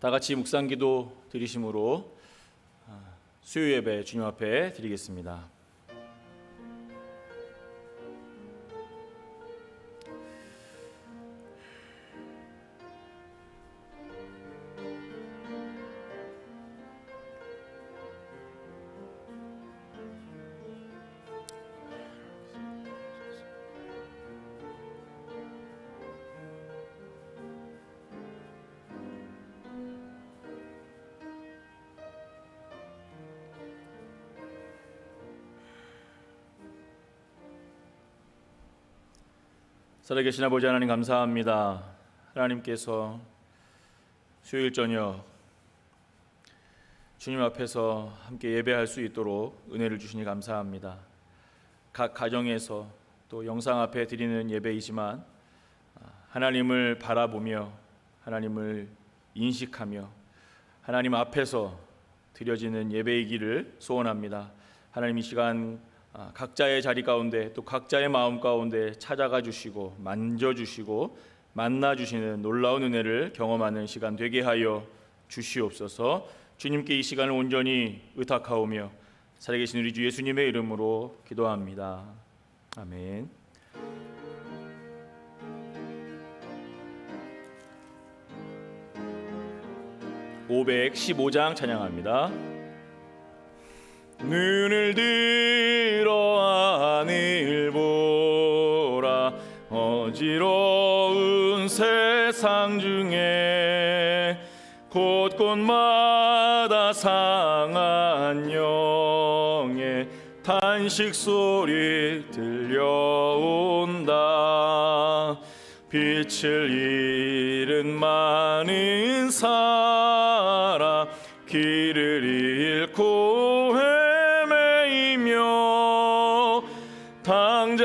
다 같이 묵상기도 드리심으로 수요 예배 주님 앞에 드리겠습니다. 살아계신 아버지 하나님 감사합니다. 하나님께서 수요일 저녁 주님 앞에서 함께 예배할 수 있도록 은혜를 주시니 감사합니다. 각 가정에서 또 영상 앞에 드리는 예배이지만 하나님을 바라보며 하나님을 인식하며 하나님 앞에서 드려지는 예배이기를 소원합니다. 하나님 이 시간 각자의 자리 가운데 또 각자의 마음 가운데 찾아가 주시고 만져주시고 만나주시는 놀라운 은혜를 경험하는 시간 되게 하여 주시옵소서. 주님께 이 시간을 온전히 의탁하오며 살아계신 우리 주 예수님의 이름으로 기도합니다. 아멘. (515장) 찬양합니다. 눈을 들어 하늘 보라. 어지러운 세상 중에 곳곳마다 상한 영의 탄식 소리 들려온다. 빛을 잃은 많은 사람, 길을 잃고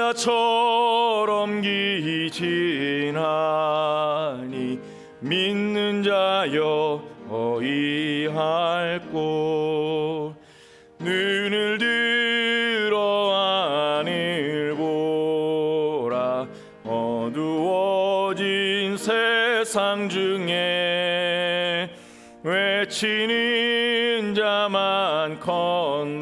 당자처럼 기진하니 믿는 자여 어이할꼬. 눈을 들어 하늘 보라. 어두워진 세상 중에 외치는 자만 컷많은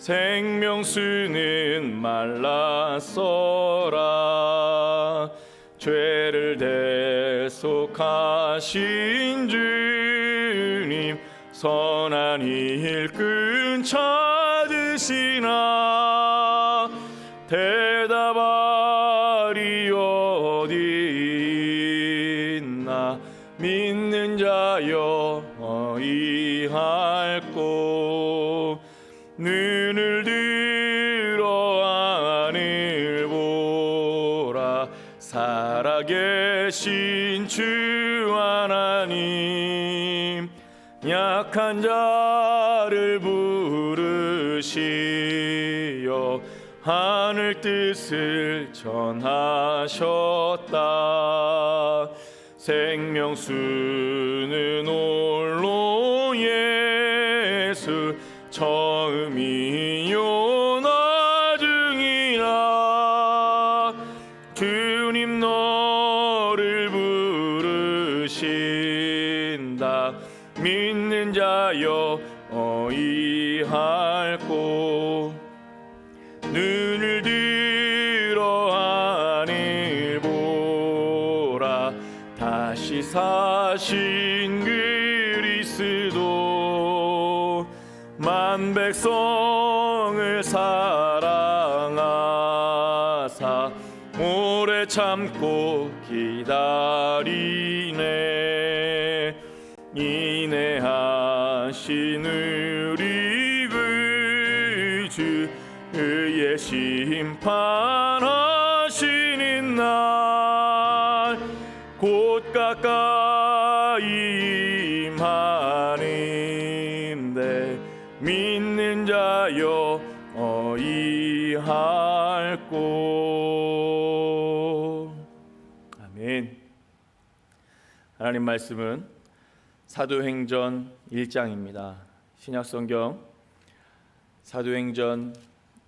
생명수는 말랐어라. 죄를 대속하신 주님, 선한 일꾼 찾으시나. 대답하리 어디 있나. 믿는 자여 어이할꼬. 눈을 들어 하늘 보라. 살아계신 주 하나님, 약한 자를 부르시어 하늘 뜻을 전하셨다. 생명수는 홀로 예수, 처음이요 나중이라. 주님 너를 부르신다. 믿는 자여 어이할꼬. 눈을 들어 하늘 보라. 다시 사신 그리스도, 만 백성을 사랑하사 오래 참고 기다리네. 인내하신 우리 구주, 의의 심판하시는 날 곧 가까이 임하는데 믿는 자여 어이할꼬. 아멘. 하나님 말씀은 사도행전 1장입니다. 신약성경 사도행전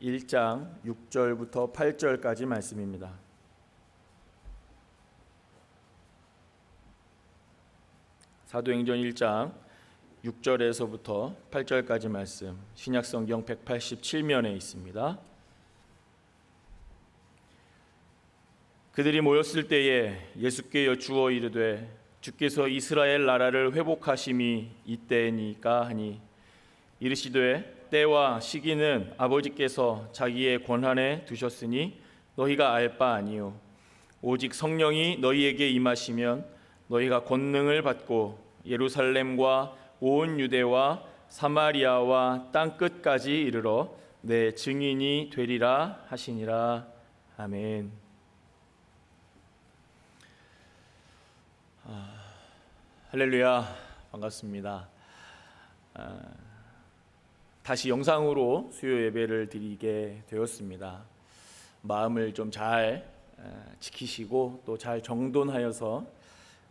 1장 6절부터 8절까지 말씀입니다. 사도행전 1장 6절에서부터 8절까지 말씀, 신약성경 187면에 있습니다. 그들이 모였을 때에 예수께 여쭈어 이르되 주께서 이스라엘 나라를 회복하심이 이때니까 하니, 이르시되 때와 시기는 아버지께서 자기의 권한에 두셨으니 너희가 알 바 아니요 오직 성령이 너희에게 임하시면 너희가 권능을 받고 예루살렘과 온 유대와 사마리아와 땅 끝까지 이르러 내 증인이 되리라 하시니라. 아멘. 할렐루야, 반갑습니다. 다시 영상으로 수요 예배를 드리게 되었습니다. 마음을 좀 잘 지키시고 또 잘 정돈하여서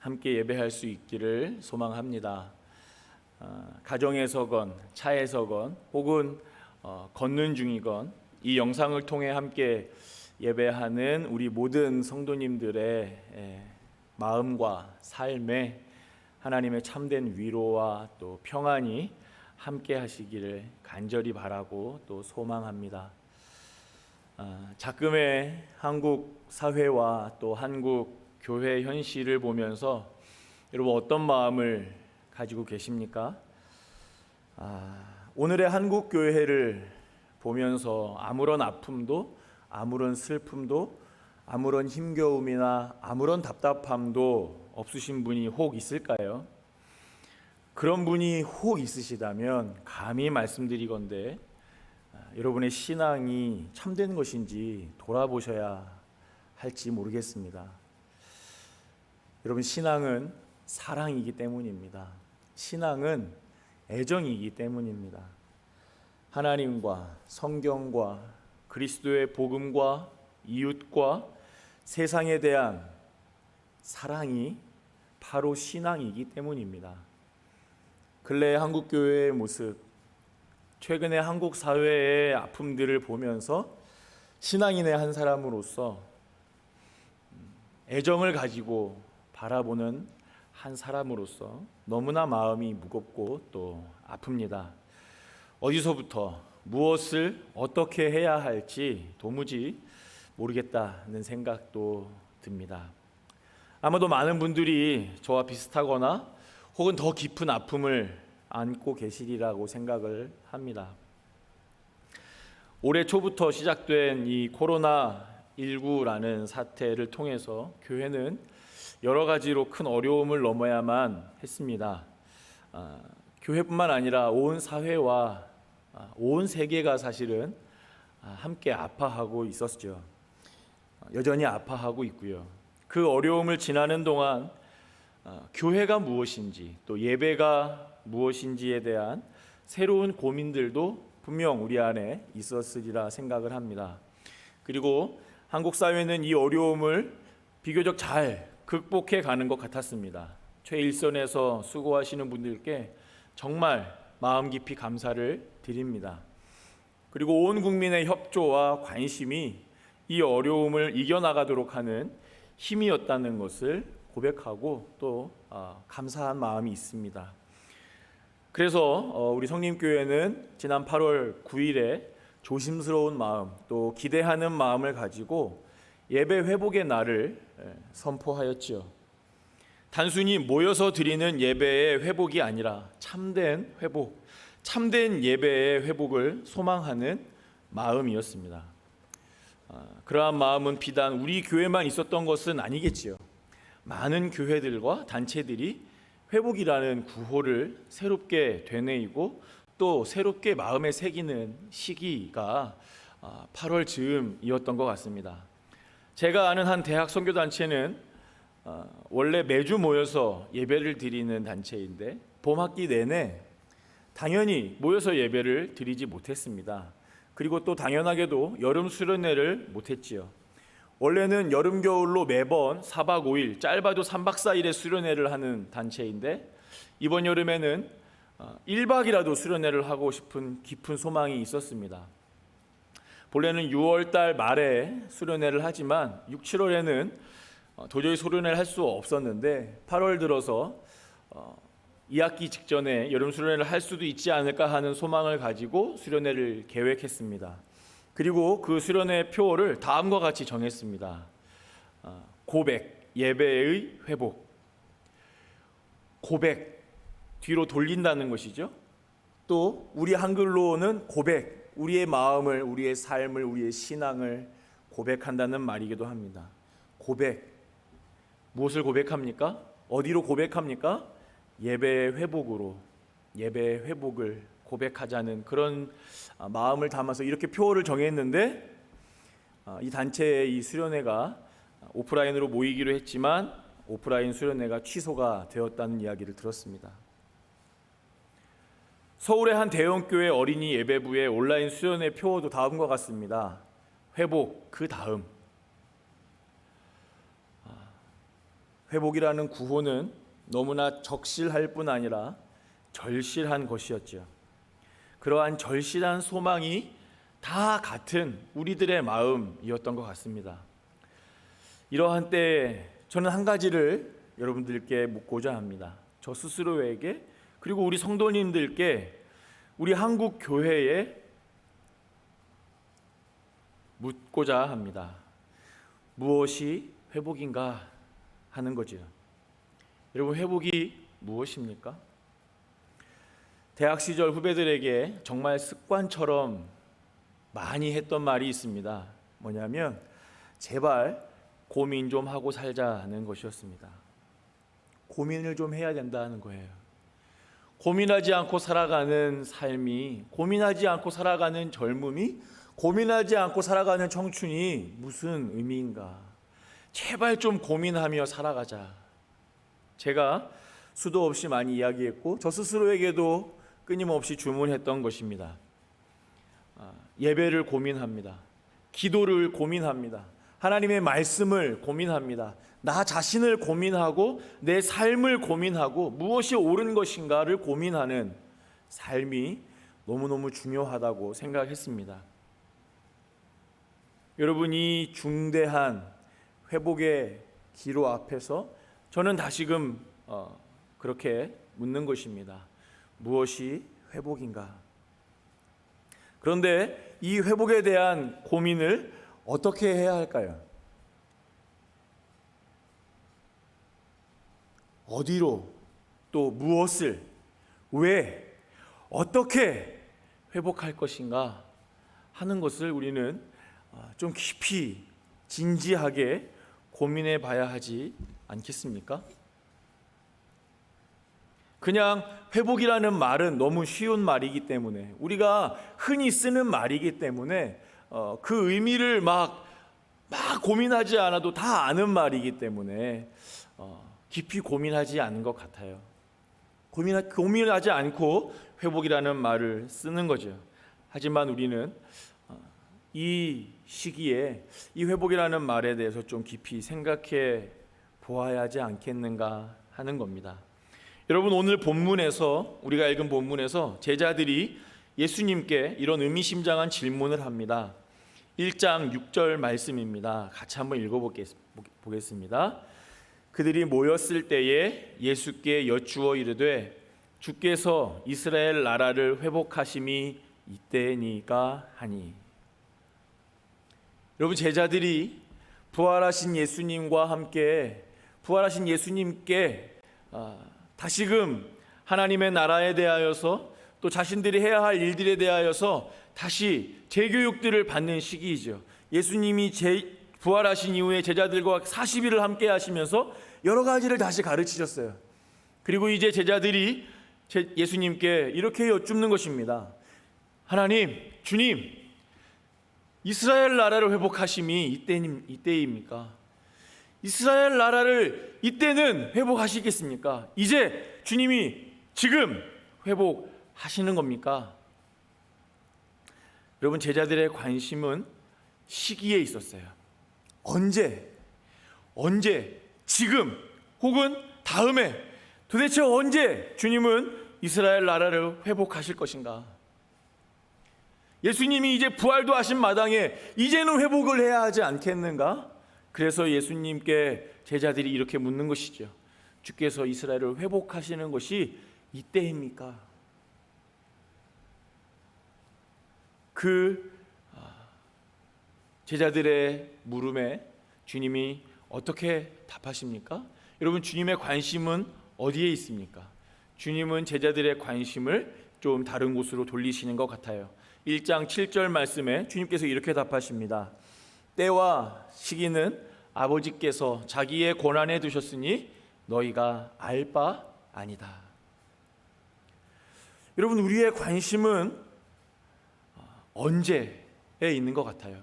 함께 예배할 수 있기를 소망합니다. 가정에서건 차에서건 혹은 걷는 중이건 이 영상을 통해 함께 예배하는 우리 모든 성도님들의 마음과 삶에 하나님의 참된 위로와 또 평안이 함께 하시기를 간절히 바라고 또 소망합니다. 작금의 한국 사회와 또 한국 교회 현실을 보면서 여러분 어떤 마음을 가지고 계십니까? 오늘의 한국 교회를 보면서 아무런 아픔도 아무런 슬픔도 아무런 힘겨움이나 아무런 답답함도 없으신 분이 혹 있을까요? 그런 분이 혹 있으시다면 감히 말씀드리건대 여러분의 신앙이 참된 것인지 돌아보셔야 할지 모르겠습니다. 여러분, 신앙은 사랑이기 때문입니다. 신앙은 애정이기 때문입니다. 하나님과 성경과 그리스도의 복음과 이웃과 세상에 대한 사랑이 바로 신앙이기 때문입니다. 근래 한국 교회의 모습, 최근의 한국 사회의 아픔들을 보면서 신앙인의 한 사람으로서 애정을 가지고 바라보는 한 사람으로서 너무나 마음이 무겁고 또 아픕니다. 어디서부터 무엇을 어떻게 해야 할지 도무지 모르겠다는 생각도 듭니다. 아마도 많은 분들이 저와 비슷하거나 혹은 더 깊은 아픔을 안고 계시리라고 생각을 합니다. 올해 초부터 시작된 이 코로나19라는 사태를 통해서 교회는 여러 가지로 큰 어려움을 넘어야만 했습니다. 교회뿐만 아니라 온 사회와 온 세계가 사실은 함께 아파하고 있었죠. 여전히 아파하고 있고요. 그 어려움을 지나는 동안 교회가 무엇인지 또 예배가 무엇인지에 대한 새로운 고민들도 분명 우리 안에 있었으리라 생각을 합니다. 그리고 한국 사회는 이 어려움을 비교적 잘 극복해 가는 것 같았습니다. 최일선에서 수고하시는 분들께 정말 마음 깊이 감사를 드립니다. 그리고 온 국민의 협조와 관심이 이 어려움을 이겨나가도록 하는 힘이었다는 것을 고백하고 또 감사한 마음이 있습니다. 그래서 우리 성림교회는 지난 8월 9일에 조심스러운 마음 또 기대하는 마음을 가지고 예배 회복의 날을 선포하였지요. 단순히 모여서 드리는 예배의 회복이 아니라 참된 회복, 참된 예배의 회복을 소망하는 마음이었습니다. 그러한 마음은 비단 우리 교회만 있었던 것은 아니겠지요. 많은 교회들과 단체들이 회복이라는 구호를 새롭게 되뇌이고 또 새롭게 마음에 새기는 시기가 8월 즈음이었던 것 같습니다. 제가 아는 한 대학 선교단체는 원래 매주 모여서 예배를 드리는 단체인데 봄학기 내내 당연히 모여서 예배를 드리지 못했습니다. 그리고 또 당연하게도 여름 수련회를 못했지요. 원래는 여름 겨울로 매번 4박 5일 짧아도 3박 4일의 수련회를 하는 단체인데 이번 여름에는 1박이라도 수련회를 하고 싶은 깊은 소망이 있었습니다. 본래는 6월 달 말에 수련회를 하지만 6, 7월에는 도저히 수련회를 할 수 없었는데 8월 들어서 2학기 직전에 여름 수련회를 할 수도 있지 않을까 하는 소망을 가지고 수련회를 계획했습니다. 그리고 그 수련회 표어를 다음과 같이 정했습니다. 고백, 예배의 회복. 고백, 뒤로 돌린다는 것이죠. 또 우리 한글로는 고백, 우리의 마음을, 우리의 삶을, 우리의 신앙을 고백한다는 말이기도 합니다. 고백, 무엇을 고백합니까? 어디로 고백합니까? 예배의 회복으로, 예배의 회복을 고백하자는 그런 마음을 담아서 이렇게 표어를 정했는데, 이 단체의 이 수련회가 오프라인으로 모이기로 했지만 오프라인 수련회가 취소가 되었다는 이야기를 들었습니다. 서울의 한 대형교회 어린이 예배부의 온라인 수련회 표어도 다음과 같습니다. 회복, 그 다음. 회복이라는 구호는 너무나 적실할 뿐 아니라 절실한 것이었죠. 그러한 절실한 소망이 다 같은 우리들의 마음이었던 것 같습니다. 이러한 때에 저는 한 가지를 여러분들께 묻고자 합니다. 저 스스로에게, 그리고 우리 성도님들께, 우리 한국 교회에 묻고자 합니다. 무엇이 회복인가 하는 거지요. 여러분, 회복이 무엇입니까? 대학 시절 후배들에게 정말 습관처럼 많이 했던 말이 있습니다. 뭐냐면 제발 고민 좀 하고 살자는 것이었습니다. 고민을 좀 해야 된다는 거예요. 고민하지 않고 살아가는 삶이, 고민하지 않고 살아가는 젊음이, 고민하지 않고 살아가는 청춘이 무슨 의미인가? 제발 좀 고민하며 살아가자. 제가 수도 없이 많이 이야기했고 저 스스로에게도 끊임없이 주문했던 것입니다. 예배를 고민합니다. 기도를 고민합니다. 하나님의 말씀을 고민합니다. 나 자신을 고민하고 내 삶을 고민하고 무엇이 옳은 것인가를 고민하는 삶이 너무너무 중요하다고 생각했습니다. 여러분, 이 중대한 회복의 기로 앞에서 저는 다시금 그렇게 묻는 것입니다. 무엇이 회복인가? 그런데 이 회복에 대한 고민을 어떻게 해야 할까요? 어디로, 또 무엇을, 왜, 어떻게 회복할 것인가 하는 것을 우리는 좀 깊이 진지하게 고민해 봐야 하지 않겠습니까? 그냥 회복이라는 말은 너무 쉬운 말이기 때문에, 우리가 흔히 쓰는 말이기 때문에 그 의미를 막 고민하지 않아도 다 아는 말이기 때문에 깊이 고민하지 않은 것 같아요. 고민하지 않고 회복이라는 말을 쓰는 거죠. 하지만 우리는 이 시기에 이 회복이라는 말에 대해서 좀 깊이 생각해 보아야 하지 않겠는가 하는 겁니다. 여러분, 오늘 본문에서, 우리가 읽은 본문에서 제자들이 예수님께 이런 의미심장한 질문을 합니다. 1장 6절 말씀입니다. 같이 한번 읽어보겠습니다. 그들이 모였을 때에 예수께 여쭈어 이르되 주께서 이스라엘 나라를 회복하심이 이때니까 하니. 여러분, 제자들이 부활하신 예수님과 함께, 부활하신 예수님께 다시금 하나님의 나라에 대하여서, 또 자신들이 해야 할 일들에 대하여서 다시 재교육들을 받는 시기이죠. 예수님이 부활하신 이후에 제자들과 40일을 함께 하시면서 여러 가지를 다시 가르치셨어요. 그리고 이제 제자들이 예수님께 이렇게 여쭙는 것입니다. 하나님, 주님, 이스라엘 나라를 회복하심이 이때입니까? 이스라엘 나라를 이때는 회복하시겠습니까? 이제 주님이 지금 회복하시는 겁니까? 여러분, 제자들의 관심은 시기에 있었어요. 언제, 지금, 혹은 다음에, 도대체 언제 주님은 이스라엘 나라를 회복하실 것인가? 예수님이 이제 부활도 하신 마당에 이제는 회복을 해야 하지 않겠는가? 그래서 예수님께 제자들이 이렇게 묻는 것이죠. 주께서 이스라엘을 회복하시는 것이 이때입니까? 그 제자들의 물음에 주님이 어떻게 답하십니까? 여러분, 주님의 관심은 어디에 있습니까? 주님은 제자들의 관심을 좀 다른 곳으로 돌리시는 것 같아요. 1장 7절 말씀에 주님께서 이렇게 답하십니다. 때와 시기는 아버지께서 자기의 권한에 두셨으니 너희가 알 바 아니다. 여러분, 우리의 관심은 언제에 있는 것 같아요.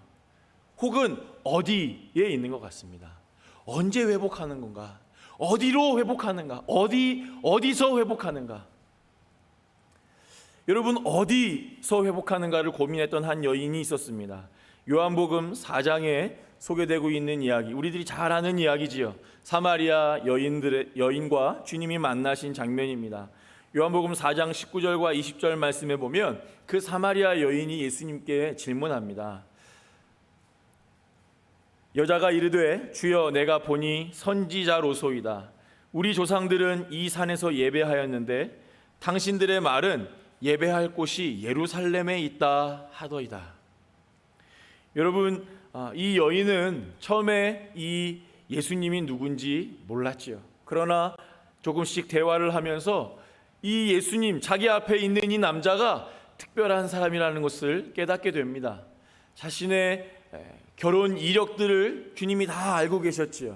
혹은 어디에 있는 것 같습니다. 언제 회복하는 건가? 어디로 회복하는가? 어디서 회복하는가? 여러분, 어디서 회복하는가를 고민했던 한 여인이 있었습니다. 요한복음 4장에 소개되고 있는 이야기, 우리들이 잘 아는 이야기지요. 사마리아 여인과 주님이 만나신 장면입니다. 요한복음 4장 19절과 20절 말씀에 보면 그 사마리아 여인이 예수님께 질문합니다. 여자가 이르되 주여, 내가 보니 선지자로소이다. 우리 조상들은 이 산에서 예배하였는데 당신들의 말은 예배할 곳이 예루살렘에 있다 하더이다. 여러분, 이 여인은 처음에 이 예수님이 누군지 몰랐지요. 그러나 조금씩 대화를 하면서 이 예수님, 자기 앞에 있는 이 남자가 특별한 사람이라는 것을 깨닫게 됩니다. 자신의 결혼 이력들을 주님이 다 알고 계셨지요.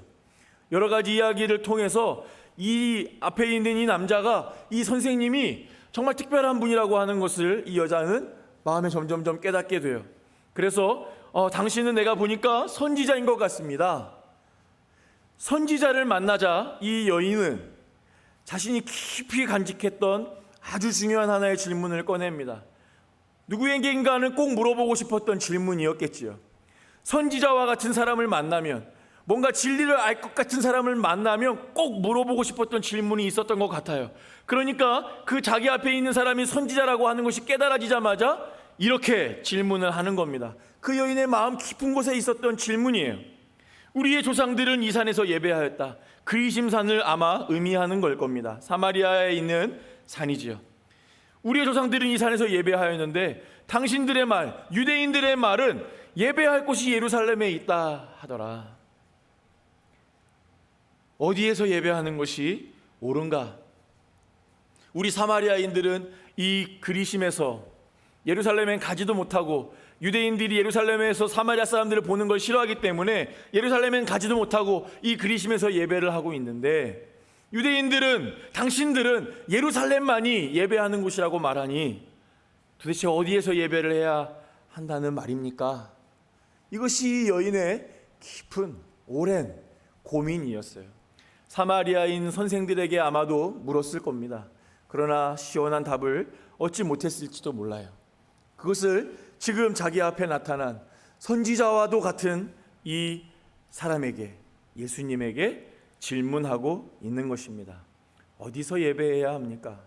여러 가지 이야기를 통해서 이 앞에 있는 이 남자가, 이 선생님이 정말 특별한 분이라고 하는 것을 이 여자는 마음에 점점점 깨닫게 돼요. 그래서 당신은 내가 보니까 선지자인 것 같습니다. 선지자를 만나자 이 여인은 자신이 깊이 간직했던 아주 중요한 하나의 질문을 꺼냅니다. 누구에게인가는 꼭 물어보고 싶었던 질문이었겠지요. 선지자와 같은 사람을 만나면, 뭔가 진리를 알 것 같은 사람을 만나면 꼭 물어보고 싶었던 질문이 있었던 것 같아요. 그러니까 그 자기 앞에 있는 사람이 선지자라고 하는 것이 깨달아지자마자 이렇게 질문을 하는 겁니다. 그 여인의 마음 깊은 곳에 있었던 질문이에요. 우리의 조상들은 이 산에서 예배하였다. 그리심산을 아마 의미하는 걸 겁니다. 사마리아에 있는 산이지요. 우리의 조상들은 이 산에서 예배하였는데 당신들의 말, 유대인들의 말은 예배할 곳이 예루살렘에 있다 하더라. 어디에서 예배하는 것이 옳은가? 우리 사마리아인들은 이 그리심에서 예루살렘엔 가지도 못하고, 유대인들이 예루살렘에서 사마리아 사람들을 보는 걸 싫어하기 때문에 예루살렘엔 가지도 못하고 이 그리심에서 예배를 하고 있는데, 유대인들은, 당신들은 예루살렘만이 예배하는 곳이라고 말하니 도대체 어디에서 예배를 해야 한다는 말입니까? 이것이 여인의 깊은 오랜 고민이었어요. 사마리아인 선생들에게 아마도 물었을 겁니다. 그러나 시원한 답을 얻지 못했을지도 몰라요. 그것을 지금 자기 앞에 나타난 선지자와도 같은 이 사람에게, 예수님에게 질문하고 있는 것입니다. 어디서 예배해야 합니까?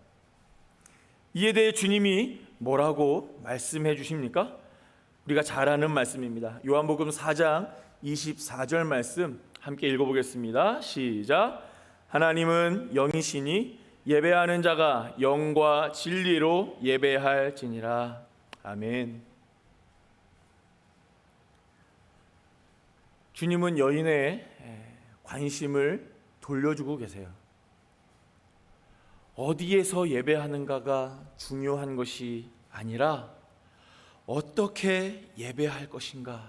이에 대해 주님이 뭐라고 말씀해 주십니까? 우리가 잘 아는 말씀입니다. 요한복음 4장 24절 말씀 함께 읽어보겠습니다. 시작. 하나님은 영이시니 예배하는 자가 영과 진리로 예배할지니라. 아멘. 주님은 여인의 관심을 돌려주고 계세요. 어디에서 예배하는가가 중요한 것이 아니라 어떻게 예배할 것인가,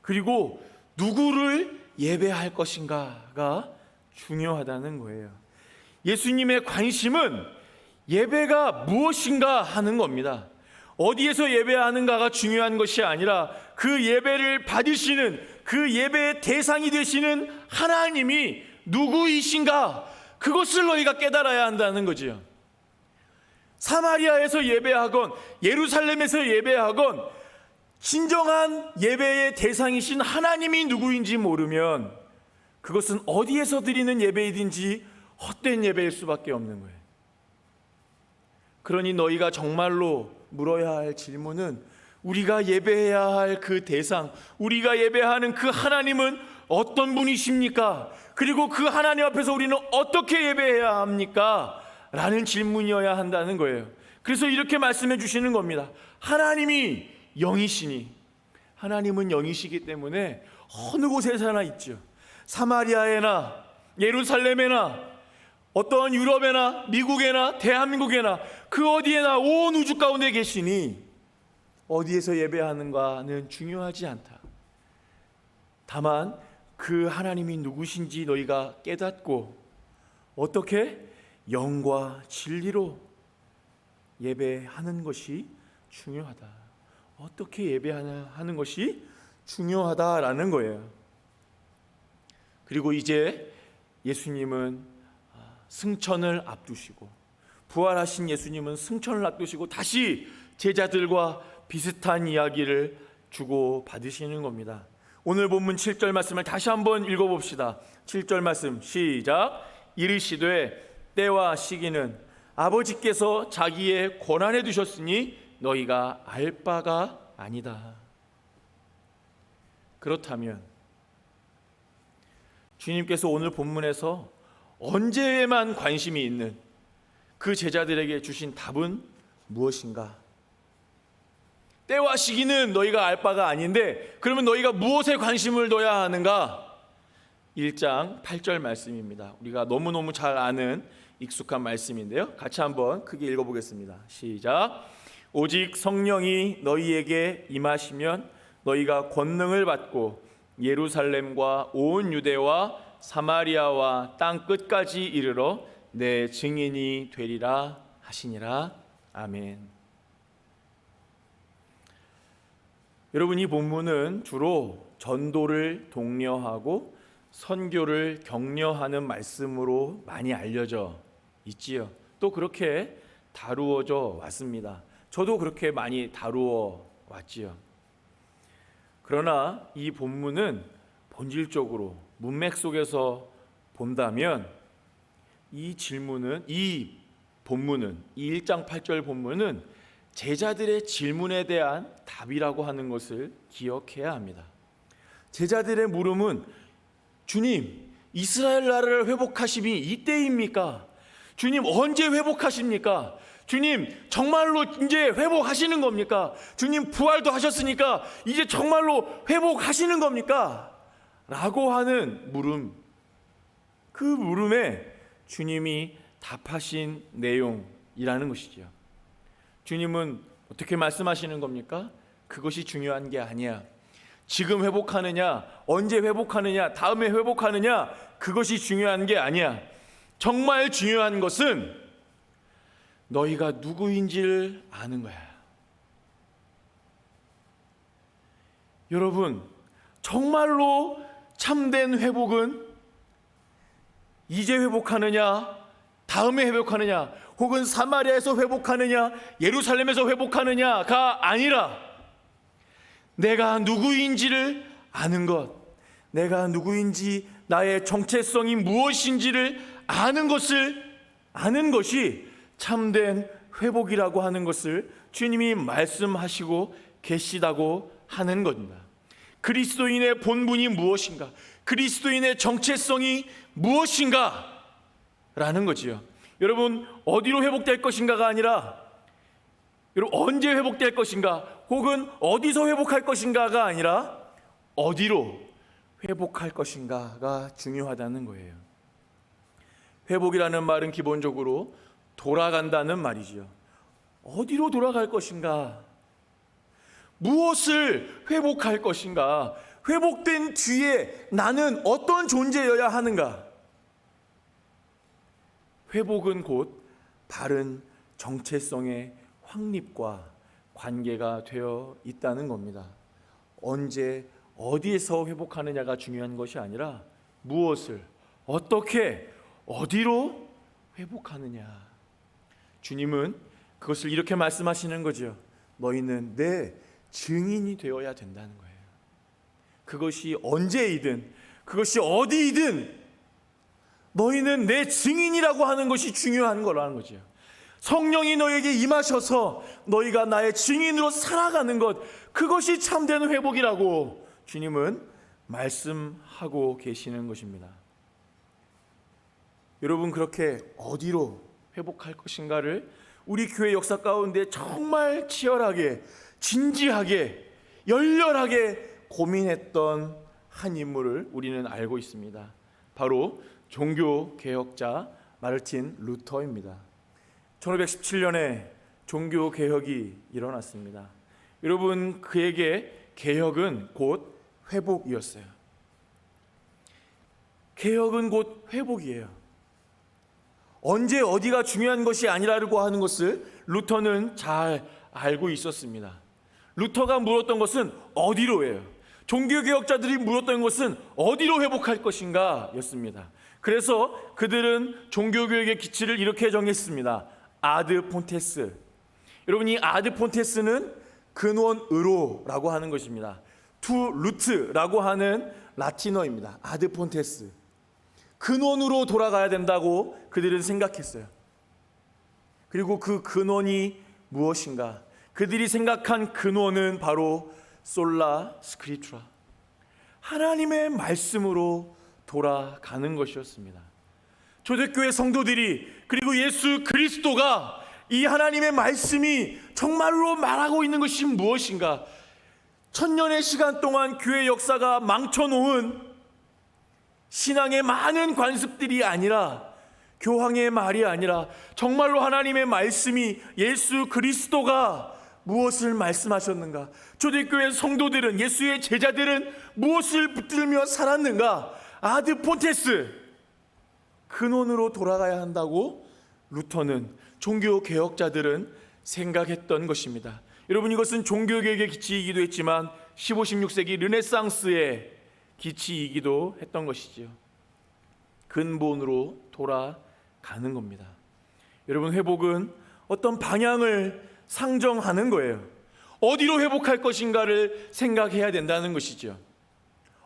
그리고 누구를 예배할 것인가가 중요하다는 거예요. 예수님의 관심은 예배가 무엇인가 하는 겁니다. 어디에서 예배하는가가 중요한 것이 아니라 그 예배를 받으시는, 그 예배의 대상이 되시는 하나님이 누구이신가, 그것을 너희가 깨달아야 한다는 거지요. 사마리아에서 예배하건 예루살렘에서 예배하건 진정한 예배의 대상이신 하나님이 누구인지 모르면 그것은 어디에서 드리는 예배이든지 헛된 예배일 수밖에 없는 거예요. 그러니 너희가 정말로 물어야 할 질문은, 우리가 예배해야 할 그 대상, 우리가 예배하는 그 하나님은 어떤 분이십니까? 그리고 그 하나님 앞에서 우리는 어떻게 예배해야 합니까? 라는 질문이어야 한다는 거예요. 그래서 이렇게 말씀해 주시는 겁니다. 하나님이 영이시니, 하나님은 영이시기 때문에 어느 곳에서나 있죠. 사마리아에나 예루살렘에나 어떠한 유럽에나 미국에나 대한민국에나 그 어디에나 온 우주 가운데 계시니 어디에서 예배하는가는 중요하지 않다. 다만 그 하나님이 누구신지 너희가 깨닫고 어떻게 영과 진리로 예배하는 것이 중요하다. 어떻게 예배하는 것이 중요하다라는 거예요. 그리고 이제 예수님은 승천을 앞두시고, 부활하신 예수님은 승천을 앞두시고 다시 제자들과 비슷한 이야기를 주고 받으시는 겁니다. 오늘 본문 7절 말씀을 다시 한번 읽어봅시다. 7절 말씀 시작. 이르시되 때와 시기는 아버지께서 자기의 권한에 두셨으니 너희가 알 바가 아니다. 그렇다면 주님께서 오늘 본문에서 언제에만 관심이 있는 그 제자들에게 주신 답은 무엇인가? 때와 시기는 너희가 알 바가 아닌데 그러면 너희가 무엇에 관심을 둬야 하는가? 1장 8절 말씀입니다. 우리가 너무너무 잘 아는 익숙한 말씀인데요, 같이 한번 크게 읽어보겠습니다. 시작. 오직 성령이 너희에게 임하시면 너희가 권능을 받고 예루살렘과 온 유대와 사마리아와 땅 끝까지 이르러 내 증인이 되리라 하시니라. 아멘. 여러분, 이 본문은 주로 전도를 독려하고 선교를 격려하는 말씀으로 많이 알려져 있지요. 또 그렇게 다루어져 왔습니다. 저도 그렇게 많이 다루어 왔지요. 그러나 이 본문은 본질적으로 문맥 속에서 본다면 이 본문은 이 1장 8절 본문은 제자들의 질문에 대한 답이라고 하는 것을 기억해야 합니다. 제자들의 물음은 주님, 이스라엘 나라를 회복하심이 이때입니까? 주님, 언제 회복하십니까? 주님, 정말로 이제 회복하시는 겁니까? 주님, 부활도 하셨으니까 이제 정말로 회복하시는 겁니까? 라고 하는 물음, 그 물음에 주님이 답하신 내용이라는 것이죠. 주님은 어떻게 말씀하시는 겁니까? 그것이 중요한 게 아니야. 지금 회복하느냐, 언제 회복하느냐, 다음에 회복하느냐, 그것이 중요한 게 아니야. 정말 중요한 것은 너희가 누구인지를 아는 거야. 여러분, 정말로 참된 회복은 이제 회복하느냐, 다음에 회복하느냐, 혹은 사마리아에서 회복하느냐, 예루살렘에서 회복하느냐가 아니라 내가 누구인지를 아는 것, 내가 누구인지 나의 정체성이 무엇인지를 아는 것이 참된 회복이라고 하는 것을 주님이 말씀하시고 계시다고 하는 겁니다. 그리스도인의 본분이 무엇인가? 그리스도인의 정체성이 무엇인가? 라는 거지요. 여러분, 어디로 회복될 것인가가 아니라 여러분 언제 회복될 것인가, 혹은 어디서 회복할 것인가가 아니라 어디로 회복할 것인가가 중요하다는 거예요. 회복이라는 말은 기본적으로 돌아간다는 말이지요. 어디로 돌아갈 것인가? 무엇을 회복할 것인가? 회복된 뒤에 나는 어떤 존재여야 하는가? 회복은 곧 바른 정체성의 확립과 관계가 되어 있다는 겁니다. 언제 어디에서 회복하느냐가 중요한 것이 아니라 무엇을, 어떻게, 어디로 회복하느냐. 주님은 그것을 이렇게 말씀하시는 거죠. 너희는 내 증인이 되어야 된다는 거예요. 그것이 언제이든 그것이 어디이든 너희는 내 증인이라고 하는 것이 중요한 거라는 거죠. 성령이 너에게 임하셔서 너희가 나의 증인으로 살아가는 것, 그것이 참된 회복이라고 주님은 말씀하고 계시는 것입니다. 여러분, 그렇게 어디로 회복할 것인가를 우리 교회 역사 가운데 정말 치열하게, 진지하게, 열렬하게 고민했던 한 인물을 우리는 알고 있습니다. 바로 종교개혁자 마르틴 루터입니다. 1517년에 종교개혁이 일어났습니다. 여러분, 그에게 개혁은 곧 회복이었어요. 개혁은 곧 회복이에요. 언제 어디가 중요한 것이 아니라고 하는 것을 루터는 잘 알고 있었습니다. 루터가 물었던 것은 어디로예요. 종교개혁자들이 물었던 것은 어디로 회복할 것인가 였습니다. 그래서 그들은 종교개혁의 기치를 이렇게 정했습니다. 아드 폰테스. 여러분, 이 아드 폰테스는 근원으로라고 하는 것입니다. 투 루트라고 하는 라틴어입니다. 아드 폰테스. 근원으로 돌아가야 된다고 그들은 생각했어요. 그리고 그 근원이 무엇인가? 그들이 생각한 근원은 바로 솔라 스크립투라, 하나님의 말씀으로 돌아가는 것이었습니다. 초대교회 성도들이, 그리고 예수 그리스도가 이 하나님의 말씀이 정말로 말하고 있는 것이 무엇인가? 천년의 시간 동안 교회 역사가 망쳐놓은 신앙의 많은 관습들이 아니라, 교황의 말이 아니라 정말로 하나님의 말씀이, 예수 그리스도가 무엇을 말씀하셨는가? 초대교회 성도들은, 예수의 제자들은 무엇을 붙들며 살았는가? 아드 폰테스, 근원으로 돌아가야 한다고 루터는, 종교개혁자들은 생각했던 것입니다. 여러분, 이것은 종교개혁의 기치이기도 했지만 15, 16세기 르네상스의 기치이기도 했던 것이지요. 근본으로 돌아가는 겁니다. 여러분, 회복은 어떤 방향을 상정하는 거예요. 어디로 회복할 것인가를 생각해야 된다는 것이죠.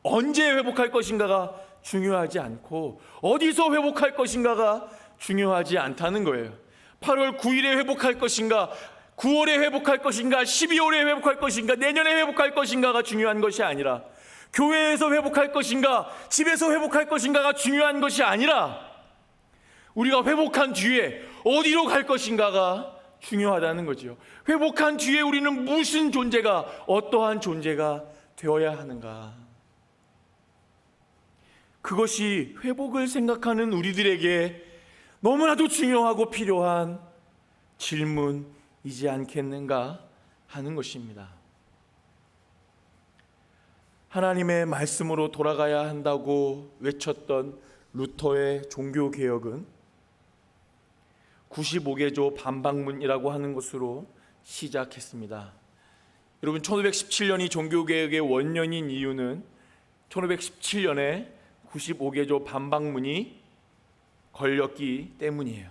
언제 회복할 것인가가 중요하지 않고 어디서 회복할 것인가가 중요하지 않다는 거예요. 8월 9일에 회복할 것인가, 9월에 회복할 것인가, 12월에 회복할 것인가, 내년에 회복할 것인가가 중요한 것이 아니라, 교회에서 회복할 것인가, 집에서 회복할 것인가가 중요한 것이 아니라, 우리가 회복한 뒤에 어디로 갈 것인가가 중요하다는 거죠. 회복한 뒤에 우리는 무슨 존재가, 어떠한 존재가 되어야 하는가? 그것이 회복을 생각하는 우리들에게 너무나도 중요하고 필요한 질문이지 않겠는가 하는 것입니다. 하나님의 말씀으로 돌아가야 한다고 외쳤던 루터의 종교개혁은 95개조 반박문이라고 하는 것으로 시작했습니다. 여러분, 1517년이 종교개혁의 원년인 이유는 1517년에 95개조 반박문이 걸렸기 때문이에요.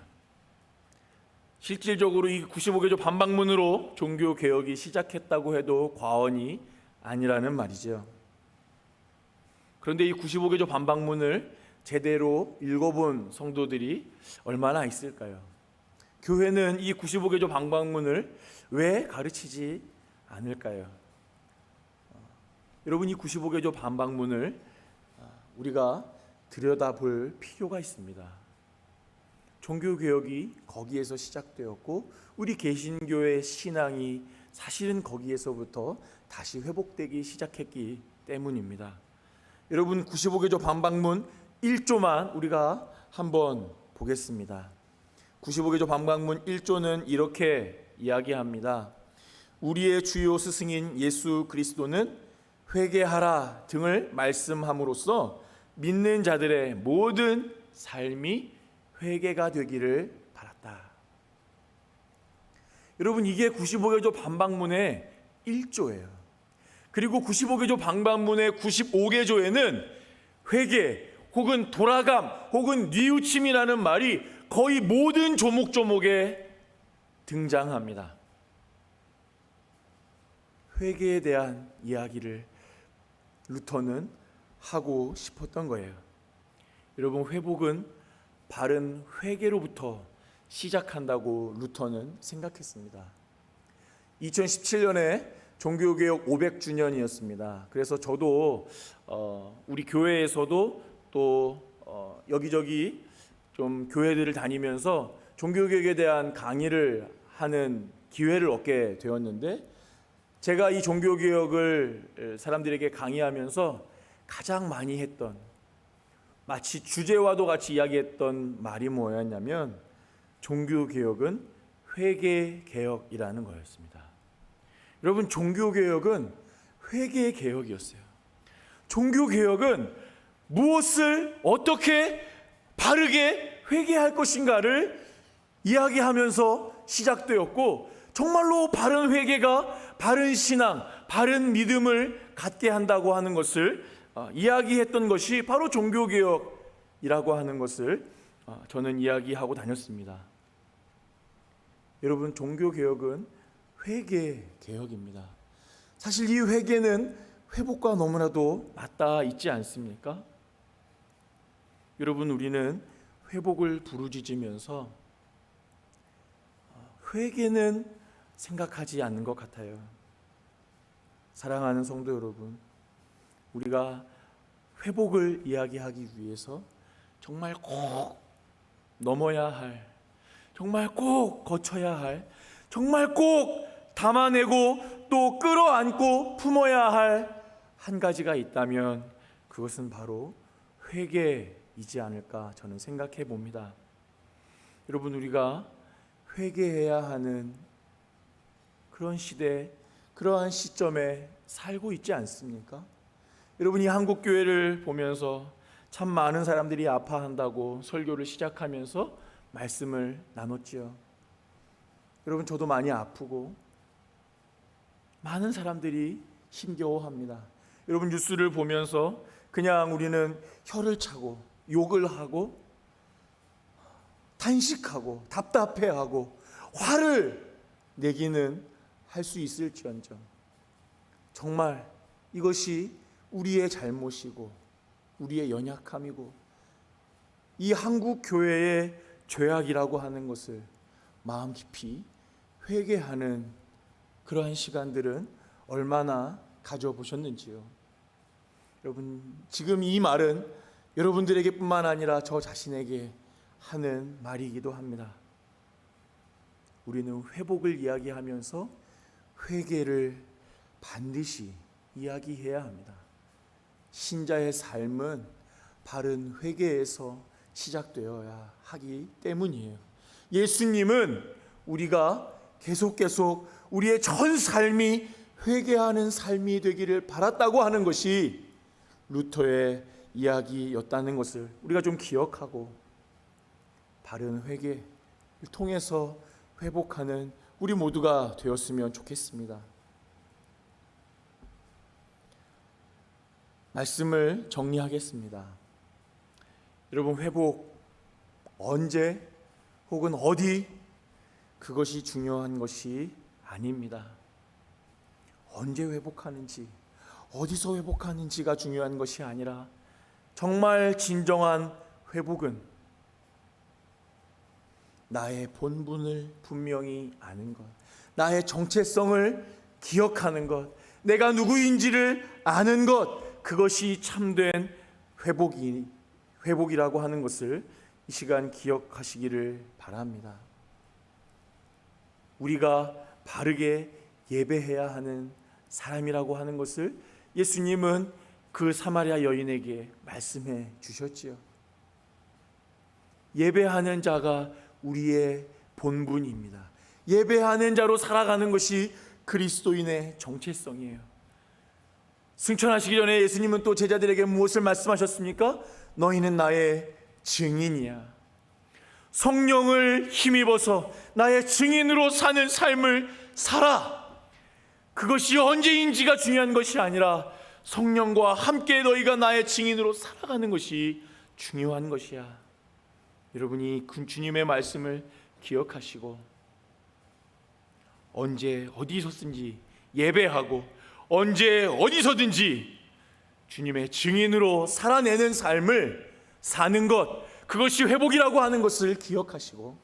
실질적으로 이 95개조 반박문으로 종교개혁이 시작했다고 해도 과언이 아니라는 말이죠. 그런데 이 95개조 반박문을 제대로 읽어본 성도들이 얼마나 있을까요? 교회는 이 95개조 반박문을 왜 가르치지 않을까요? 여러분, 이 95개조 반박문을 우리가 들여다볼 필요가 있습니다. 종교개혁이 거기에서 시작되었고, 우리 개신교의 신앙이 사실은 거기에서부터 다시 회복되기 시작했기 때문입니다. 여러분, 95개조 반박문 1조만 우리가 한번 보겠습니다. 95개조 반박문 1조는 이렇게 이야기합니다. 우리의 주요 스승인 예수 그리스도는 회개하라 등을 말씀함으로써 믿는 자들의 모든 삶이 회개가 되기를 바랐다. 여러분, 이게 95개조 반박문의 1조예요. 그리고 95개조 반박문의 95개조에는 회개 혹은 돌아감 혹은 뉘우침이라는 말이 거의 모든 조목조목에 등장합니다. 회개에 대한 이야기를 루터는 하고 싶었던 거예요. 여러분, 회복은 바른 회개로부터 시작한다고 루터는 생각했습니다. 2017년에 종교개혁 500주년이었습니다. 그래서 저도 우리 교회에서도 또 여기저기 좀 교회들을 다니면서 종교개혁에 대한 강의를 하는 기회를 얻게 되었는데, 제가 이 종교개혁을 사람들에게 강의하면서 가장 많이 했던, 마치 주제와도 같이 이야기했던 말이 뭐였냐면 종교개혁은 회개개혁이라는 거였습니다. 여러분, 종교개혁은 회개개혁이었어요. 종교개혁은 무엇을 어떻게 바르게 회개할 것인가를 이야기하면서 시작되었고, 정말로 바른 회개가 바른 신앙, 바른 믿음을 갖게 한다고 하는 것을 이야기했던 것이 바로 종교개혁이라고 하는 것을 저는 이야기하고 다녔습니다. 여러분, 종교개혁은 회개개혁입니다. 사실 이 회개는 회복과 너무나도 맞닿아 있지 않습니까? 여러분, 우리는 회복을 부르짖으면서 회개는 생각하지 않는 것 같아요. 사랑하는 성도 여러분, 우리가 회복을 이야기하기 위해서 정말 꼭 넘어야 할, 정말 꼭 거쳐야 할, 정말 꼭 담아내고 또 끌어안고 품어야 할 한 가지가 있다면 그것은 바로 회개이지 않을까 저는 생각해 봅니다. 여러분, 우리가 회개해야 하는 그런 시대, 그러한 시점에 살고 있지 않습니까? 여러분, 이 한국 교회를 보면서 참 많은 사람들이 아파한다고 설교를 시작하면서 말씀을 나눴지요. 여러분, 저도 많이 아프고 많은 사람들이 힘겨워합니다. 여러분, 뉴스를 보면서 그냥 우리는 혀를 차고 욕을 하고 탄식하고 답답해하고 화를 내기는 할 수 있을지언정, 정말 이것이 우리의 잘못이고 우리의 연약함이고 이 한국 교회의 죄악이라고 하는 것을 마음 깊이 회개하는 그러한 시간들은 얼마나 가져보셨는지요. 여러분, 지금 이 말은 여러분들에게 뿐만 아니라 저 자신에게 하는 말이기도 합니다. 우리는 회복을 이야기하면서 회개를 반드시 이야기해야 합니다. 신자의 삶은 바른 회개에서 시작되어야 하기 때문이에요. 예수님은 우리가 계속 우리의 전 삶이 회개하는 삶이 되기를 바랐다고 하는 것이 루터의 이야기였다는 것을 우리가 좀 기억하고 바른 회개를 통해서 회복하는 우리 모두가 되었으면 좋겠습니다. 말씀을 정리하겠습니다. 여러분, 회복 언제 혹은 어디, 그것이 중요한 것이 아닙니다. 언제 회복하는지, 어디서 회복하는지가 중요한 것이 아니라 정말 진정한 회복은 나의 본분을 분명히 아는 것, 나의 정체성을 기억하는 것, 내가 누구인지를 아는 것, 그것이 참된 회복이라고 하는 것을 이 시간 기억하시기를 바랍니다. 우리가 바르게 예배해야 하는 사람이라고 하는 것을 예수님은 그 사마리아 여인에게 말씀해 주셨지요. 예배하는 자가 우리의 본분입니다. 예배하는 자로 살아가는 것이 그리스도인의 정체성이에요. 승천하시기 전에 예수님은 또 제자들에게 무엇을 말씀하셨습니까? 너희는 나의 증인이야. 성령을 힘입어서 나의 증인으로 사는 삶을 살아. 그것이 언제인지가 중요한 것이 아니라 성령과 함께 너희가 나의 증인으로 살아가는 것이 중요한 것이야. 여러분이 주님의 말씀을 기억하시고 언제 어디서든지 예배하고 언제 어디서든지 주님의 증인으로 살아내는 삶을 사는 것, 그것이 회복이라고 하는 것을 기억하시고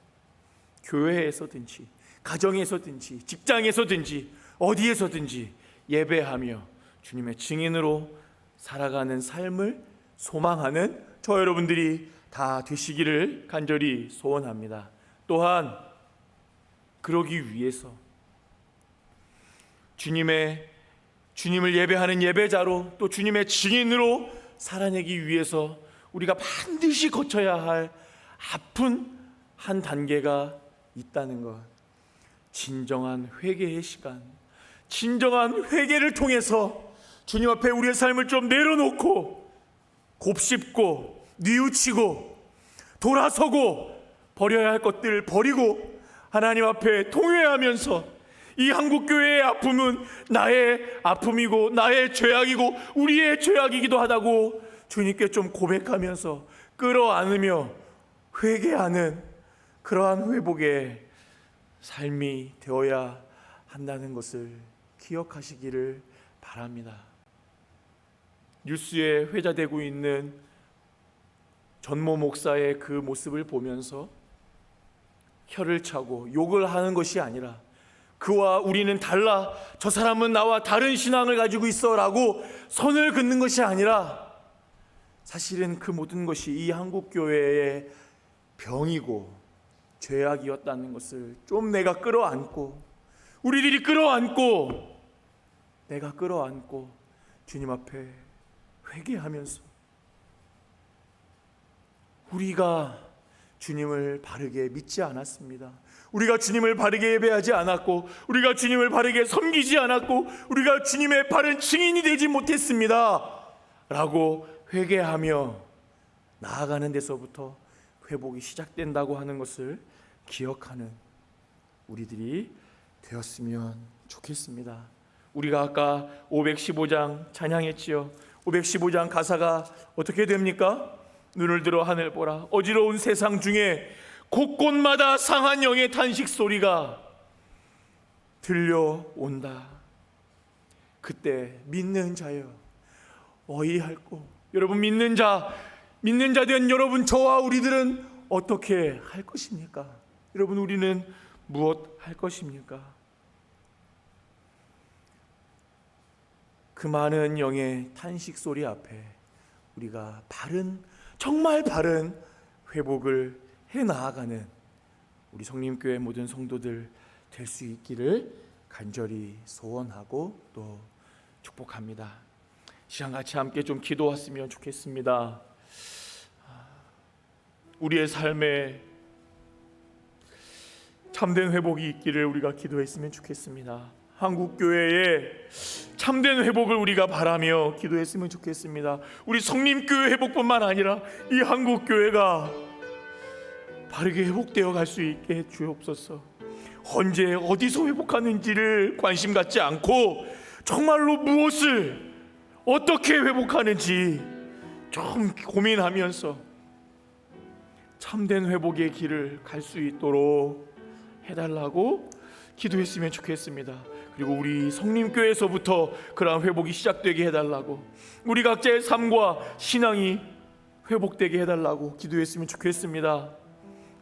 교회에서든지 가정에서든지 직장에서든지 어디에서든지 예배하며 주님의 증인으로 살아가는 삶을 소망하는 저 여러분들이 다 되시기를 간절히 소원합니다. 또한 그러기 위해서 주님을 예배하는 예배자로 또 주님의 증인으로 살아내기 위해서 우리가 반드시 거쳐야 할 아픈 한 단계가 있다는 것, 진정한 회개의 시간, 진정한 회개를 통해서 주님 앞에 우리의 삶을 좀 내려놓고 곱씹고 뉘우치고 돌아서고 버려야 할 것들을 버리고 하나님 앞에 통회하면서 이 한국교회의 아픔은 나의 아픔이고 나의 죄악이고 우리의 죄악이기도 하다고 주님께 좀 고백하면서 끌어안으며 회개하는 그러한 회복의 삶이 되어야 한다는 것을 기억하시기를 바랍니다. 뉴스에 회자되고 있는 전모 목사의 그 모습을 보면서 혀를 차고 욕을 하는 것이 아니라 그와 우리는 달라, 저 사람은 나와 다른 신앙을 가지고 있어 라고 선을 긋는 것이 아니라 사실은 그 모든 것이 이 한국교회의 병이고 죄악이었다는 것을 좀 내가 끌어안고 우리들이 끌어안고 내가 끌어안고 주님 앞에 회개하면서 우리가 주님을 바르게 믿지 않았습니다. 우리가 주님을 바르게 예배하지 않았고 우리가 주님을 바르게 섬기지 않았고 우리가 주님의 바른 증인이 되지 못했습니다 라고 회개하며 나아가는 데서부터 회복이 시작된다고 하는 것을 기억하는 우리들이 되었으면 좋겠습니다. 우리가 아까 515장 찬양했지요. 515장 가사가 어떻게 됩니까? 눈을 들어 하늘 보라, 어지러운 세상 중에 곳곳마다 상한 영의 탄식 소리가 들려온다. 그때 믿는 자여 어이할꼬. 여러분, 믿는 자 된 여러분, 저와 우리들은 어떻게 할 것입니까? 여러분, 우리는 무엇 할 것입니까? 그 많은 영의 탄식 소리 앞에 우리가 정말 바른 회복을 해나아가는 우리 성림교회 모든 성도들 될 수 있기를 간절히 소원하고 또 축복합니다. 시간 같이 함께 좀 기도했으면 좋겠습니다. 우리의 삶에 참된 회복이 있기를 우리가 기도했으면 좋겠습니다. 한국교회의 참된 회복을 우리가 바라며 기도했으면 좋겠습니다. 우리 성림교회 회복뿐만 아니라 이 한국교회가 바르게 회복되어 갈 수 있게 주옵소서. 언제 어디서 회복하는지를 관심 갖지 않고 정말로 무엇을 어떻게 회복하는지 좀 고민하면서 참된 회복의 길을 갈 수 있도록 해달라고 기도했으면 좋겠습니다. 그리고 우리 성림교회에서부터 그러한 회복이 시작되게 해달라고, 우리 각자의 삶과 신앙이 회복되게 해달라고 기도했으면 좋겠습니다.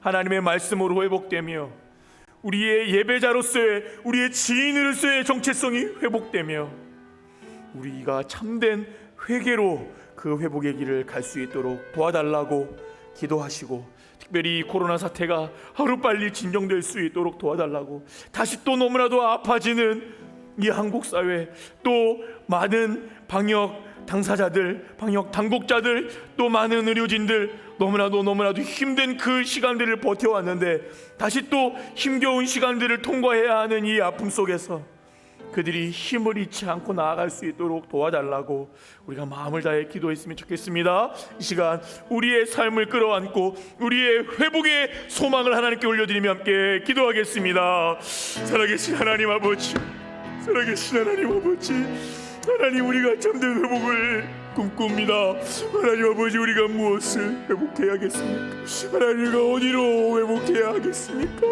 하나님의 말씀으로 회복되며 우리의 예배자로서의, 우리의 지인으로서의 정체성이 회복되며 우리가 참된 회개로 그 회복의 길을 갈 수 있도록 도와달라고 기도하시고, 특별히 이 코로나 사태가 하루빨리 진정될 수 있도록 도와달라고, 다시 또 너무나도 아파지는 이 한국 사회, 또 많은 방역 당사자들, 방역 당국자들, 또 많은 의료진들 너무나도 힘든 그 시간들을 버텨왔는데 다시 또 힘겨운 시간들을 통과해야 하는 이 아픔 속에서 그들이 힘을 잃지 않고 나아갈 수 있도록 도와달라고 우리가 마음을 다해 기도했으면 좋겠습니다. 이 시간 우리의 삶을 끌어안고 우리의 회복의 소망을 하나님께 올려드리며 함께 기도하겠습니다. 살아계신 하나님 아버지, 살아계신 하나님 아버지, 하나님, 우리가 참된 회복을 꿈꿉니다. 하나님 아버지, 우리가 무엇을 회복해야겠습니까? 하나님, 우리가 어디로 회복해야 하겠습니까?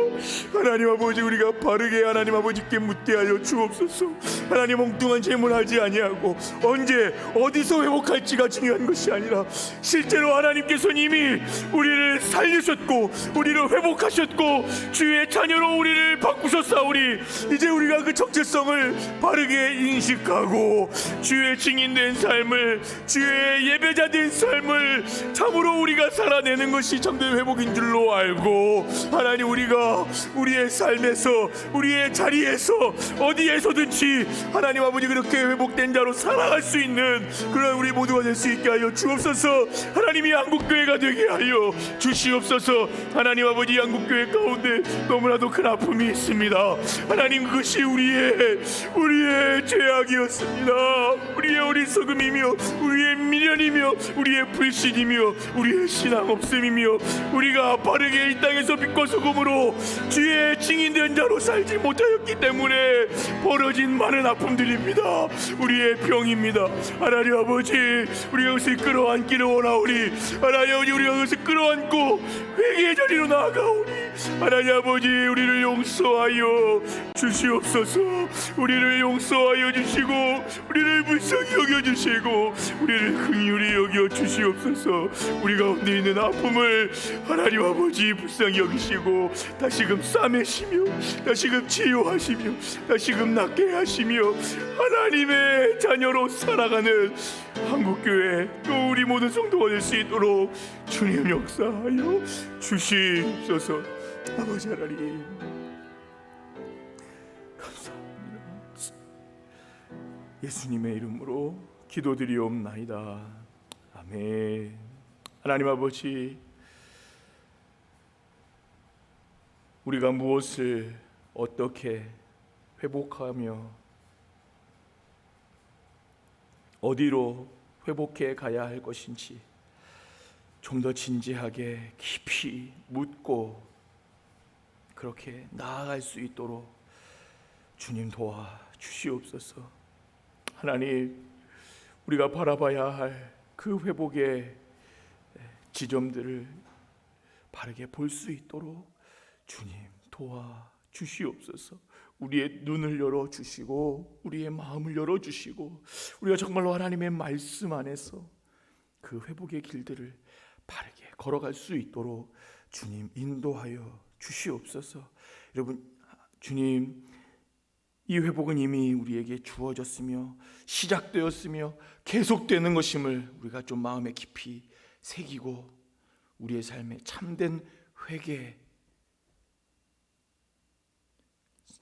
하나님 아버지, 우리가 바르게 하나님 아버지께 묻게 하여 주옵소서. 하나님, 엉뚱한 질문하지 아니하고 언제 어디서 회복할지가 중요한 것이 아니라 실제로 하나님께서는 이미 우리를 살리셨고 우리를 회복하셨고 주의 자녀로 우리를 바꾸셨사오니 이제 우리가 그 적재성을 바르게 인식하고 주의 증인된 삶을, 주의 예배자된 삶을 참으로 우리가 살아내는 것이 참된 회복인 줄로 알고, 하나님, 우리가 우리의 삶에서 우리의 자리에서 어디에서든지 하나님 아버지 그렇게 회복된 자로 살아갈 수 있는 그런 우리 모두가 될 수 있게 하여 주옵소서. 하나님이 한국교회가 되게 하여 주시옵소서. 하나님 아버지, 한국교회 가운데 너무나도 큰 아픔이 있습니다. 하나님, 그것이 우리의 죄악이었습니다. 우리의 어리석음이며 우리의 미련이며 우리의 불신이며 우리의 신앙 없음이며 우리가 바르게 이 땅에서 빛과 소금으로 주의 증인된 자로 살지 못하였기 때문에 벌어진 많은 아픔들입니다. 우리의 병입니다. 하나님 아버지, 우리가 그것을 끌어안기를 원하오니 하나님 아버지, 우리가 그것을 끌어안고 회개의 자리로 나아가오니 하나님 아버지, 우리를 용서하여 주시옵소서. 우리를 용서하여 주시고 우리를 불쌍히 여겨주시고 우리를 긍휼히 여겨 주시옵소서. 우리 가운데 있는 아픔을 하나님 아버지 불쌍히 여기시고 다시금 싸매시며 다시금 치유하시며 다시금 낫게 하시며 하나님의 자녀로 살아가는 한국교회 또 우리 모든 성도가 될 수 있도록 주님 역사하여 주시옵소서. 아버지 하나님, 감사합니다. 예수님의 이름으로 기도드리옵나이다. 아멘. 하나님 아버지, 우리가 무엇을 어떻게 회복하며 어디로 회복해 가야 할 것인지 좀 더 진지하게 깊이 묻고 그렇게 나아갈 수 있도록 주님 도와 주시옵소서. 하나님, 우리가 바라봐야 할 그 회복의 지점들을 바르게 볼 수 있도록 주님 도와 주시옵소서. 우리의 눈을 열어주시고 우리의 마음을 열어주시고 우리가 정말로 하나님의 말씀 안에서 그 회복의 길들을 바르게 걸어갈 수 있도록 주님 인도하여 주시옵소서. 여러분, 주님, 이 회복은 이미 우리에게 주어졌으며 시작되었으며 계속되는 것임을 우리가 좀 마음에 깊이 새기고 우리의 삶에 참된 회개,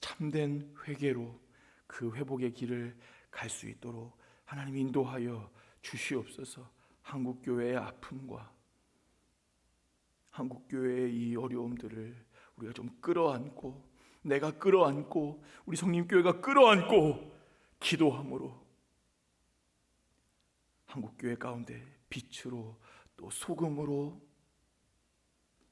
참된 회개로 그 회복의 길을 갈 수 있도록 하나님 인도하여 주시옵소서. 한국교회의 아픔과 한국교회의 이 어려움들을 우리가 좀 끌어안고, 내가 끌어안고 우리 성림교회가 끌어안고 기도함으로 한국교회 가운데 빛으로 또 소금으로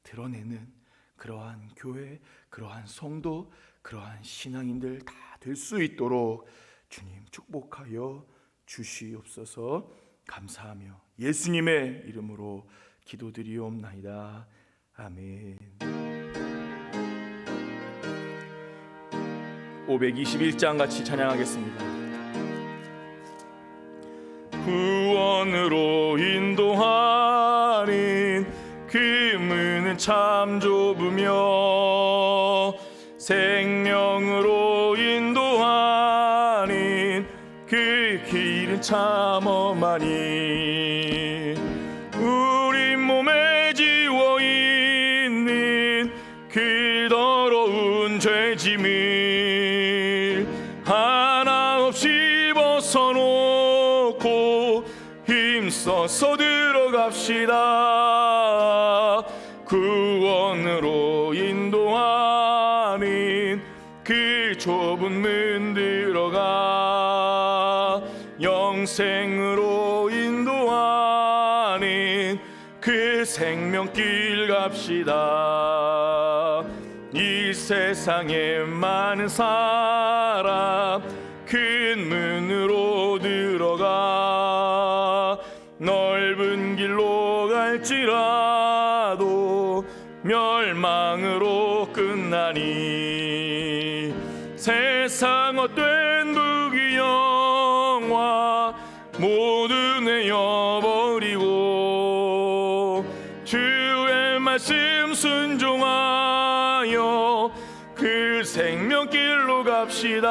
드러내는 그러한 교회, 그러한 성도, 그러한 신앙인들 다 될 수 있도록 주님 축복하여 주시옵소서. 감사하며 예수님의 이름으로 기도드리옵나이다. 아멘. 521장 같이 찬양하겠습니다. 구원으로 인도하는 그 문은 참 좁으며 생명으로 인도하는 그 길은 참 험하니 우리 몸에 지워있는 그 더러운 죄짐을 하나 없이 벗어놓고 힘써서 들어갑시다. 구원으로 인도하는 그 좁은 문 들어가 영생으로 인도하는 그 생명길 갑시다. 이 세상에 많은 사람 큰 문으로 들어가 할지라도 멸망으로 끝나니 세상 헛된 부귀영화 모두 내어버리고 주의 말씀 순종하여 그 생명길로 갑시다.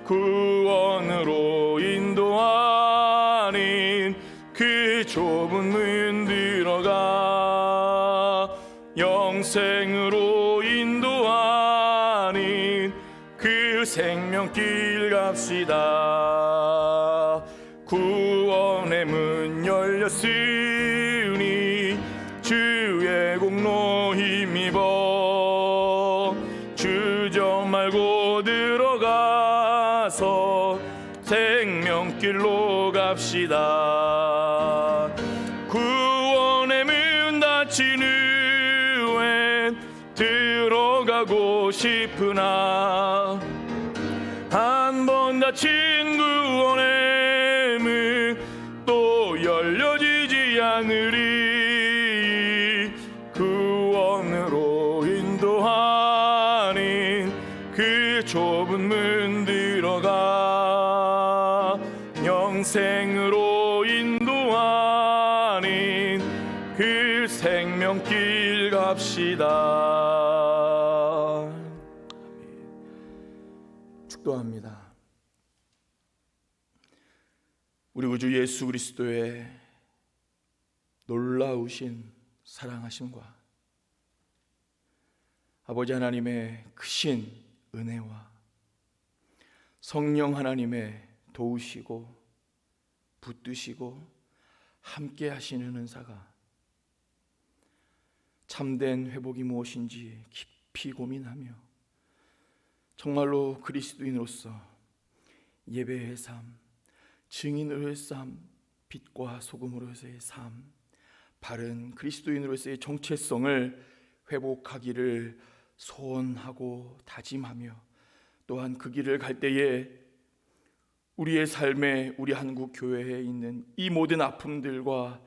구원으로 인도하는 그 좁은 문 들어가 영생으로 인도하는 그 생명길 갑시다. 구원의 문 열렸으니 주의 공로 힘입어 주저 말고 들어가서 생명길로 갑시다. 구원의 문 닫힌 후엔 들어가고 싶으나 한 번 닫힌 구원의 문 또 열려지지 않으리. 구원으로 인도하는 그 좁은 문 들어가 영생으로 인도하는 그 생명길 갑시다. 축도합니다. 우리 구주 예수 그리스도의 놀라우신 사랑하심과 아버지 하나님의 크신 은혜와 성령 하나님의 도우시고 붙드시고 함께 하시는 은사가 참된 회복이 무엇인지 깊이 고민하며 정말로 그리스도인으로서 예배의 삶, 증인으로의 삶, 빛과 소금으로서의 삶, 바른 그리스도인으로서의 정체성을 회복하기를 소원하고 다짐하며 또한 그 길을 갈 때에 우리의 삶에 우리 한국 교회에 있는 이 모든 아픔들과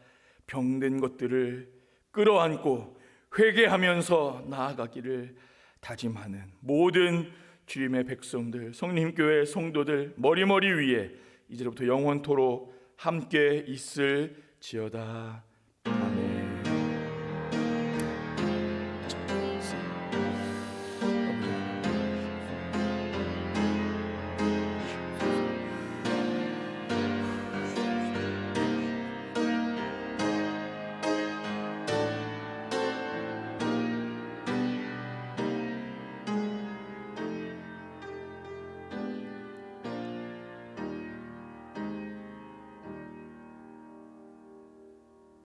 병든 것들을 끌어안고 회개하면서 나아가기를 다짐하는 모든 주님의 백성들, 성림교회 성도들 머리머리 위에 이제부터 영원토록 함께 있을지어다.